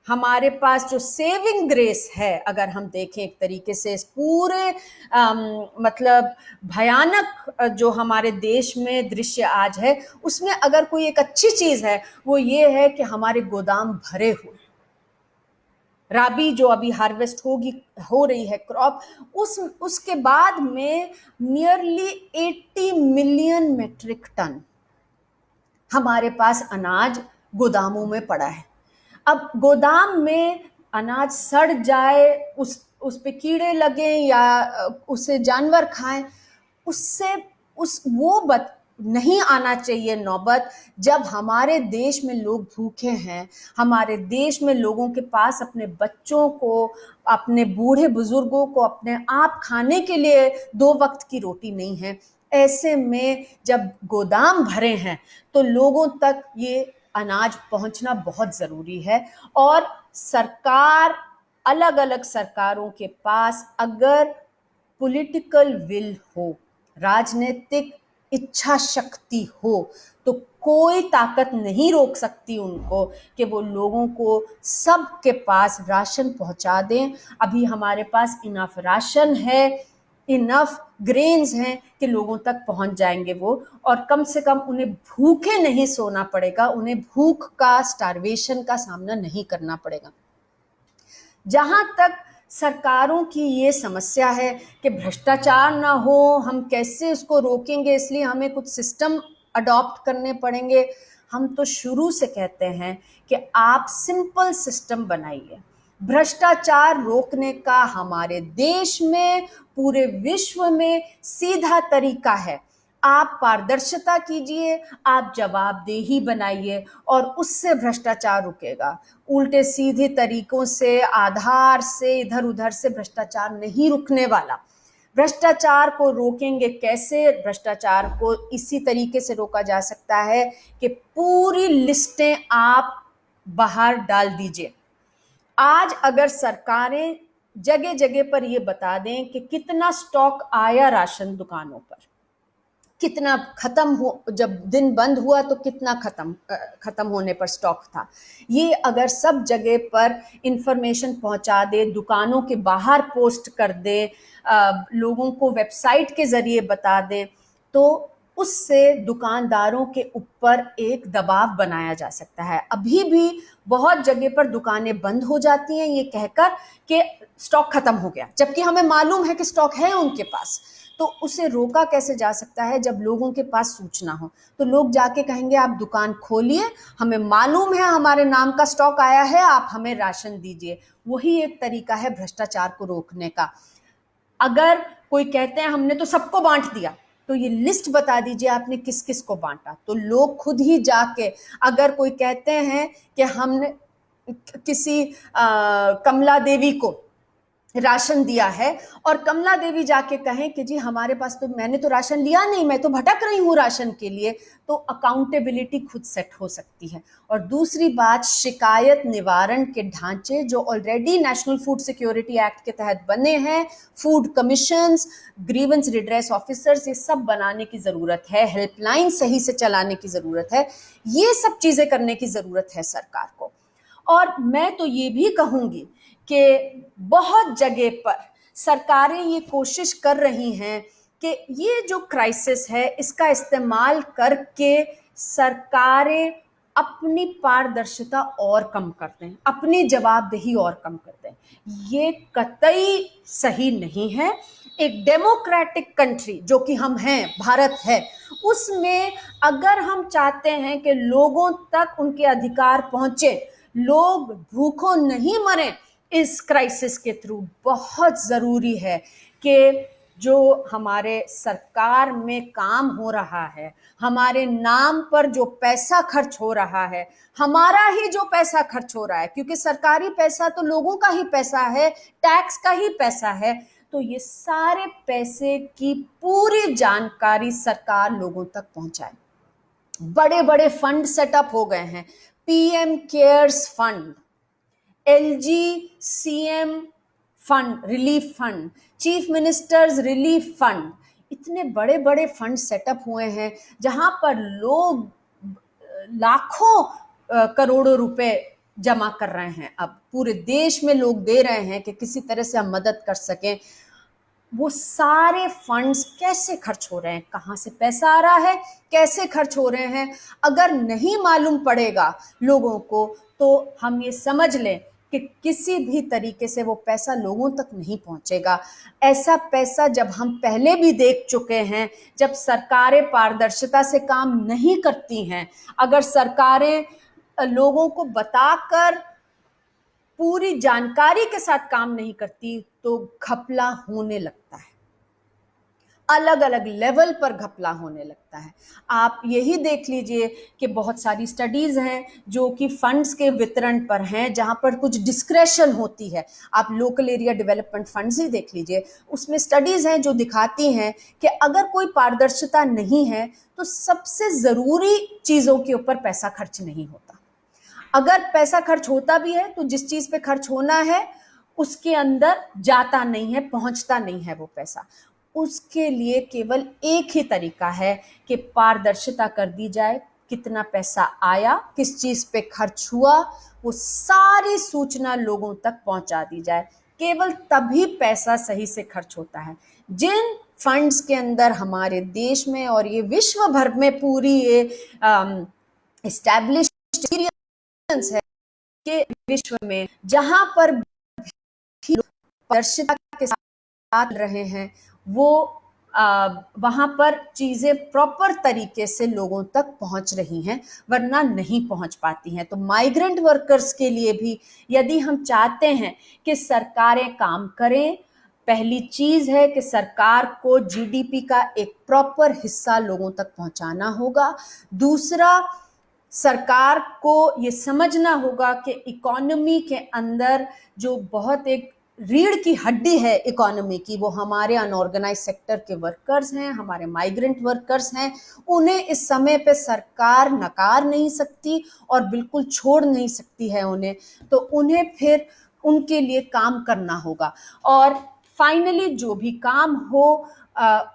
हमारे पास जो सेविंग ग्रेस है, अगर हम देखें एक तरीके से इस पूरे मतलब भयानक जो हमारे देश में दृश्य आज है, उसमें अगर कोई एक अच्छी चीज़ है वो ये है कि हमारे गोदाम भरे हुए। राबी जो अभी हार्वेस्ट हो रही है क्रॉप, उसके बाद में नियरली 80 मिलियन मेट्रिक टन हमारे पास अनाज गोदामों में पड़ा है। अब गोदाम में अनाज सड़ जाए, उस पे कीड़े लगे या उसे जानवर खाएं, उससे नहीं आना चाहिए नौबत जब हमारे देश में लोग भूखे हैं, हमारे देश में लोगों के पास अपने बच्चों को, अपने बूढ़े बुजुर्गों को अपने आप खाने के लिए 2 वक्त की रोटी नहीं है। ऐसे में जब गोदाम भरे हैं तो लोगों तक ये अनाज पहुंचना बहुत ज़रूरी है। और सरकार, अलग अलग सरकारों के पास अगर पॉलिटिकल विल हो, राजनीतिक इच्छा शक्ति हो, तो कोई ताकत नहीं रोक सकती उनको कि वो लोगों को सबके पास राशन पहुंचा दें। अभी हमारे पास इनफ राशन है, इनफ ग्रेन्स हैं कि लोगों तक पहुंच जाएंगे वो, और कम से कम उन्हें भूखे नहीं सोना पड़ेगा, उन्हें भूख का, स्टारवेशन का सामना नहीं करना पड़ेगा। जहां तक सरकारों की ये समस्या है कि भ्रष्टाचार ना हो, हम कैसे उसको रोकेंगे, इसलिए हमें कुछ सिस्टम अडॉप्ट करने पड़ेंगे। हम तो शुरू से कहते हैं कि आप सिंपल सिस्टम बनाइए। भ्रष्टाचार रोकने का हमारे देश में, पूरे विश्व में सीधा तरीका है। आप पारदर्शिता कीजिए, आप जवाबदेही बनाइए और उससे भ्रष्टाचार रुकेगा। उल्टे सीधे तरीकों से, आधार से, इधर उधर से भ्रष्टाचार नहीं रुकने वाला। भ्रष्टाचार को रोकेंगे कैसे? भ्रष्टाचार को इसी तरीके से रोका जा सकता है कि पूरी लिस्टें आप बाहर डाल दीजिए। आज अगर सरकारें जगह जगह पर ये बता दें कि कितना स्टॉक आया राशन दुकानों पर, कितना खत्म हो, जब दिन बंद हुआ तो कितना खत्म होने पर स्टॉक था, ये अगर सब जगह पर इंफॉर्मेशन पहुंचा दे, दुकानों के बाहर पोस्ट कर दे, लोगों को वेबसाइट के जरिए बता दे, तो उससे दुकानदारों के ऊपर एक दबाव बनाया जा सकता है। अभी भी बहुत जगह पर दुकानें बंद हो जाती हैं ये कहकर कि स्टॉक खत्म हो गया, जबकि हमें मालूम है कि स्टॉक है उनके पास। तो उसे रोका कैसे जा सकता है? जब लोगों के पास सूचना हो तो लोग जाके कहेंगे आप दुकान खोलिए, हमें मालूम है हमारे नाम का स्टॉक आया है, आप हमें राशन दीजिए। वही एक तरीका है भ्रष्टाचार को रोकने का। अगर कोई कहते हैं हमने तो सबको बांट दिया, तो ये लिस्ट बता दीजिए आपने किस किस को बांटा, तो लोग खुद ही जाके, अगर कोई कहते हैं कि हमने किसी कमला देवी को राशन दिया है और कमला देवी जाके कहें कि जी हमारे पास तो, मैंने तो राशन लिया नहीं, मैं तो भटक रही हूँ राशन के लिए, तो अकाउंटेबिलिटी खुद सेट हो सकती है। और दूसरी बात, शिकायत निवारण के ढांचे जो already national food security act के तहत बने हैं, food commissions, grievance redress officers, ये सब बनाने की ज़रूरत है, हेल्पलाइन सही से चलाने की ज़रूरत है, ये सब चीज़ें करने की ज़रूरत है सरकार को। और मैं तो ये भी कहूँगी कि बहुत जगह पर सरकारें ये कोशिश कर रही हैं कि ये जो क्राइसिस है इसका इस्तेमाल करके सरकारें अपनी पारदर्शिता और कम कर दें, अपनी जवाबदेही और कम कर दें। ये कतई सही नहीं है। एक डेमोक्रेटिक कंट्री जो कि हम हैं, भारत है, उसमें अगर हम चाहते हैं कि लोगों तक उनके अधिकार पहुंचे, लोग भूखों नहीं मरें इस क्राइसिस के थ्रू, बहुत ज़रूरी है कि जो हमारे सरकार में काम हो रहा है, हमारे नाम पर जो पैसा खर्च हो रहा है, हमारा ही जो पैसा खर्च हो रहा है, क्योंकि सरकारी पैसा तो लोगों का ही पैसा है, टैक्स का ही पैसा है, तो ये सारे पैसे की पूरी जानकारी सरकार लोगों तक पहुंचाए। बड़े बड़े फंड सेटअप हो गए हैं, PM cares fund, LG CM fund, relief fund, chief ministers relief fund, इतने बड़े बड़े फंड सेटअप हुए हैं जहां पर लोग लाखों करोड़ों रुपए जमा कर रहे हैं। अब पूरे देश में लोग दे रहे हैं कि किसी तरह से हम मदद कर सकें। वो सारे फंड्स कैसे खर्च हो रहे हैं, कहाँ से पैसा आ रहा है, कैसे खर्च हो रहे हैं, अगर नहीं मालूम पड़ेगा लोगों को तो हम ये समझ लें कि किसी भी तरीके से वो पैसा लोगों तक नहीं पहुंचेगा। ऐसा पैसा जब हम पहले भी देख चुके हैं, जब सरकारें पारदर्शिता से काम नहीं करती हैं, अगर सरकारें लोगों को बताकर पूरी जानकारी के साथ काम नहीं करती तो घपला होने लगता है, अलग अलग लेवल पर घपला होने लगता है। आप यही देख लीजिए कि बहुत सारी स्टडीज हैं जो कि फंड्स के वितरण पर हैं, जहां पर कुछ डिस्क्रेशन होती है। आप लोकल एरिया डेवलपमेंट फंड्स ही देख लीजिए, उसमें स्टडीज हैं जो दिखाती हैं कि अगर कोई पारदर्शिता नहीं है तो सबसे जरूरी चीजों के ऊपर पैसा खर्च नहीं होता। अगर पैसा खर्च होता भी है तो जिस चीज पे खर्च होना है उसके अंदर जाता नहीं है, पहुंचता नहीं है वो पैसा। उसके लिए केवल एक ही तरीका है कि पारदर्शिता कर दी जाए, कितना पैसा आया, किस चीज पे खर्च हुआ, वो सारी सूचना लोगों तक पहुंचा दी जाए। केवल तभी पैसा सही से खर्च होता है। जिन फंड्स के अंदर हमारे देश में और ये विश्व भर में पूरी ये एस्टैब्लिश है कि विश्व में जहां पर भी लोग पारदर्शिता के साथ रहे हैं वो वहां पर चीजें प्रॉपर तरीके से लोगों तक पहुंच रही हैं, वरना नहीं पहुंच पाती हैं। तो माइग्रेंट वर्कर्स के लिए भी यदि हम चाहते हैं कि सरकारें काम करें, पहली चीज है कि सरकार को जीडीपी का एक प्रॉपर हिस्सा लोगों तक पहुंचाना होगा। दूसरा, सरकार को ये समझना होगा कि इकोनॉमी के अंदर जो बहुत एक रीढ़ की हड्डी है इकोनॉमी की, वो हमारे अनऑर्गेनाइज सेक्टर के वर्कर्स हैं, हमारे माइग्रेंट वर्कर्स हैं। उन्हें इस समय पे सरकार नकार नहीं सकती और बिल्कुल छोड़ नहीं सकती है उन्हें, तो उन्हें फिर उनके लिए काम करना होगा। और फाइनली जो भी काम हो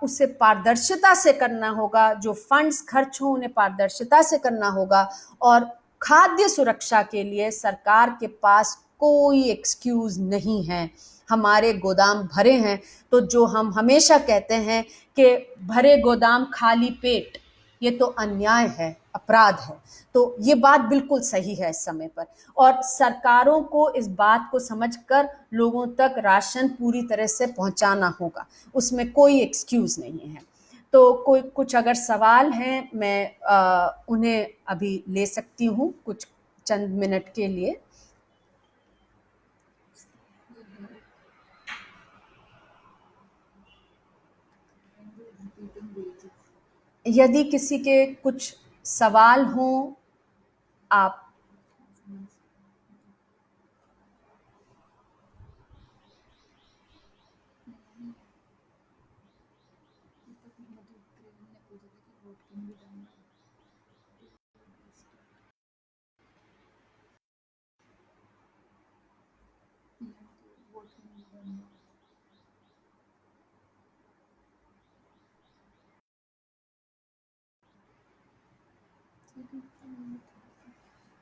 उसे पारदर्शिता से करना होगा, जो फंड्स खर्च हो उन्हें पारदर्शिता से करना होगा। और खाद्य सुरक्षा के लिए सरकार के पास कोई एक्सक्यूज नहीं है। हमारे गोदाम भरे हैं, तो जो हम हमेशा कहते हैं कि भरे गोदाम खाली पेट, ये तो अन्याय है, अपराध है। तो ये बात बिल्कुल सही है इस समय पर, और सरकारों को इस बात को समझकर लोगों तक राशन पूरी तरह से पहुंचाना होगा, उसमें कोई एक्सक्यूज नहीं है। तो कोई कुछ अगर सवाल हैं मैं उन्हें अभी ले सकती हूँ कुछ चंद मिनट के लिए। यदि किसी के कुछ सवाल हों आप।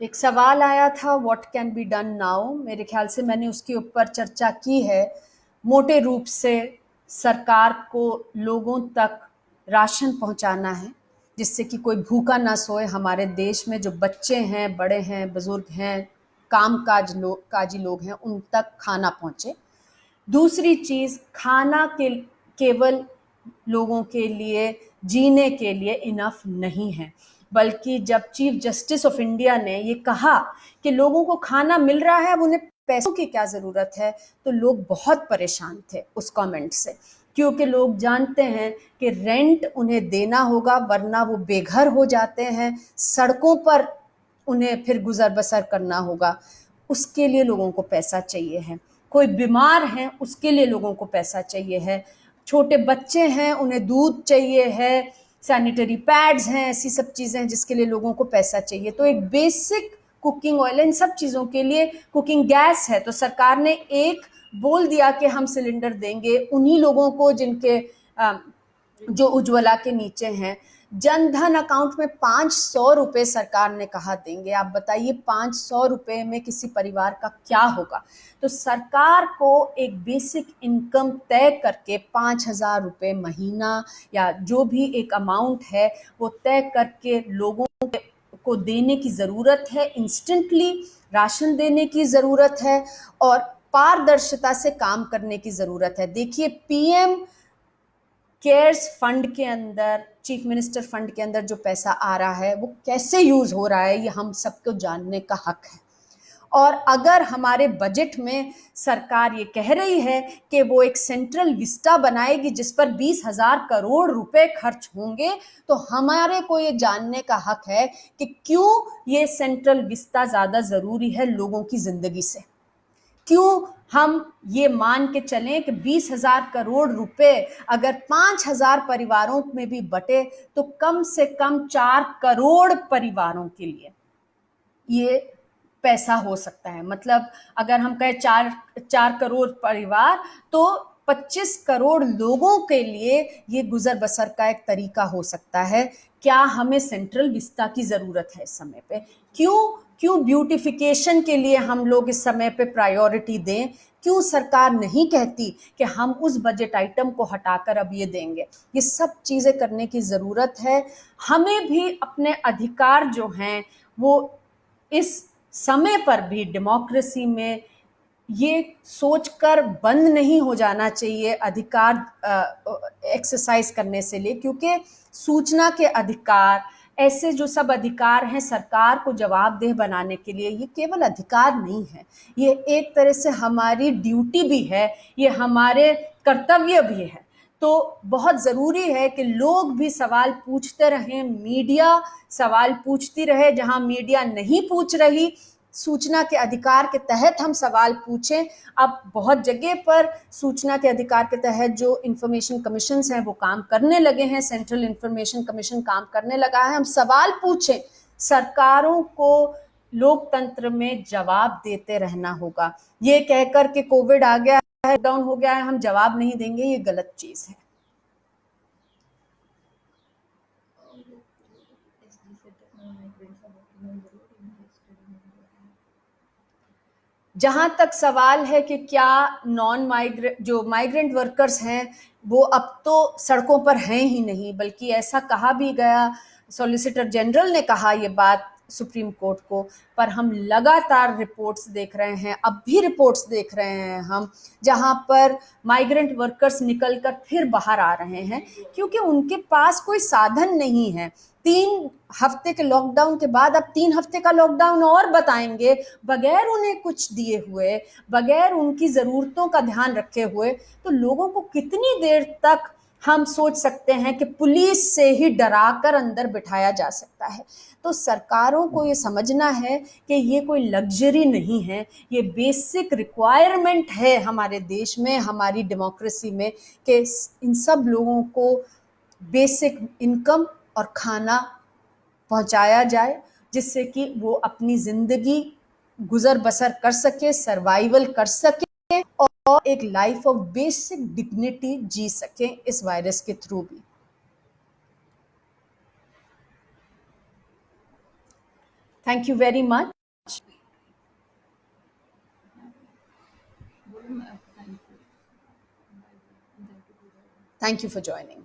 एक सवाल आया था what can be done now, मेरे ख्याल से मैंने उसके ऊपर चर्चा की है। मोटे रूप से सरकार को लोगों तक राशन पहुंचाना है जिससे कि कोई भूखा ना सोए। हमारे देश में जो बच्चे हैं, बड़े हैं, बुजुर्ग हैं, काजी लोग हैं, उन तक खाना पहुंचे। दूसरी चीज, खाना के केवल लोगों के लिए जीने के लिए इनफ नहीं है, बल्कि जब चीफ जस्टिस ऑफ इंडिया ने ये कहा कि लोगों को खाना मिल रहा है, अब उन्हें पैसों की क्या जरूरत है, तो लोग बहुत परेशान थे उस कमेंट से। क्योंकि लोग जानते हैं कि रेंट उन्हें देना होगा, वरना वो बेघर हो जाते हैं, सड़कों पर उन्हें फिर गुजर बसर करना होगा। उसके लिए लोगों को पैसा चाहिए है। कोई बीमार है उसके लिए लोगों को पैसा चाहिए है। छोटे बच्चे हैं उन्हें दूध चाहिए है, सैनिटरी पैड्स हैं, ऐसी सब चीज़ें हैं जिसके लिए लोगों को पैसा चाहिए। तो एक बेसिक कुकिंग ऑयल, इन सब चीज़ों के लिए कुकिंग गैस है, तो सरकार ने एक बोल दिया कि हम सिलेंडर देंगे उन्हीं लोगों को जिनके जो उज्ज्वला के नीचे हैं। जन धन अकाउंट में 500 रुपए सरकार ने कहा देंगे। आप बताइए 500 रुपए में किसी परिवार का क्या होगा। तो सरकार को एक बेसिक इनकम तय करके 5,000 रुपए महीना या जो भी एक अमाउंट है वो तय करके लोगों को देने की ज़रूरत है। इंस्टेंटली राशन देने की ज़रूरत है और पारदर्शिता से काम करने की ज़रूरत है। देखिए पीएम केयर्स फंड के अंदर, चीफ मिनिस्टर फंड के अंदर जो पैसा आ रहा है वो कैसे यूज हो रहा है ये हम सबको जानने का हक है। और अगर हमारे बजट में सरकार ये कह रही है कि वो एक सेंट्रल विस्टा बनाएगी जिस पर 20,000 करोड़ रुपए खर्च होंगे, तो हमारे को ये जानने का हक है कि क्यों ये सेंट्रल विस्टा ज्यादा जरूरी है लोगों की जिंदगी से। क्यों हम ये मान के चलें कि 20,000 करोड़ रुपए अगर 5,000 परिवारों में भी बटे तो कम से कम 4 करोड़ परिवारों के लिए ये पैसा हो सकता है। मतलब अगर हम कहें 4 करोड़ परिवार तो 25 करोड़ लोगों के लिए ये गुजर बसर का एक तरीका हो सकता है। क्या हमें सेंट्रल विस्टा की जरूरत है इस समय पे? क्यों क्यों ब्यूटिफिकेशन के लिए हम लोग इस समय पे प्रायोरिटी दें? क्यों सरकार नहीं कहती कि हम उस बजट आइटम को हटाकर अब ये देंगे? ये सब चीजें करने की जरूरत है। हमें भी अपने अधिकार जो हैं वो इस समय पर भी डेमोक्रेसी में ये सोचकर बंद नहीं हो जाना चाहिए अधिकार एक्सरसाइज करने से लिए, क्योंकि सूचना के अधिकार, ऐसे जो सब अधिकार हैं सरकार को जवाबदेह बनाने के लिए, ये केवल अधिकार नहीं है, ये एक तरह से हमारी ड्यूटी भी है, ये हमारे कर्तव्य भी है। तो बहुत ज़रूरी है कि लोग भी सवाल पूछते रहें, मीडिया सवाल पूछती रहे, जहां मीडिया नहीं पूछ रही सूचना के अधिकार के तहत हम सवाल पूछें। अब बहुत जगह पर सूचना के अधिकार के तहत जो इंफॉर्मेशन कमीशन हैं वो काम करने लगे हैं, सेंट्रल इंफॉर्मेशन कमीशन काम करने लगा है। हम सवाल पूछें, सरकारों को लोकतंत्र में जवाब देते रहना होगा। ये कहकर के कोविड आ गया है, लॉकडाउन हो गया है, हम जवाब नहीं देंगे, ये गलत चीज है। जहां तक सवाल है कि क्या नॉन माइग्रेंट जो माइग्रेंट वर्कर्स हैं वो अब तो सड़कों पर हैं ही नहीं, बल्कि ऐसा कहा भी गया, सॉलिसिटर जनरल ने कहा ये बात सुप्रीम कोर्ट को, पर हम लगातार रिपोर्ट्स देख रहे हैं, अब भी रिपोर्ट्स देख रहे हैं हम, जहां पर माइग्रेंट वर्कर्स निकलकर फिर बाहर आ रहे हैं क्योंकि उनके पास कोई साधन नहीं है। 3 हफ्ते के लॉकडाउन के बाद अब 3 हफ्ते का लॉकडाउन और बताएंगे बगैर उन्हें कुछ दिए हुए, बगैर उनकी ज़रूरतों का ध्यान रखे हुए। तो लोगों को कितनी देर तक हम सोच सकते हैं कि पुलिस से ही डरा कर अंदर बिठाया जा सकता है? तो सरकारों को ये समझना है कि ये कोई लग्जरी नहीं है, ये बेसिक रिक्वायरमेंट है हमारे देश में, हमारी डेमोक्रेसी में, कि इन सब लोगों को बेसिक इनकम और खाना पहुंचाया जाए, जिससे कि वो अपनी जिंदगी गुजर बसर कर सके, सर्वाइवल कर सके और एक लाइफ ऑफ बेसिक डिग्निटी जी सके इस वायरस के थ्रू भी। Thank you very much. Thank you for joining.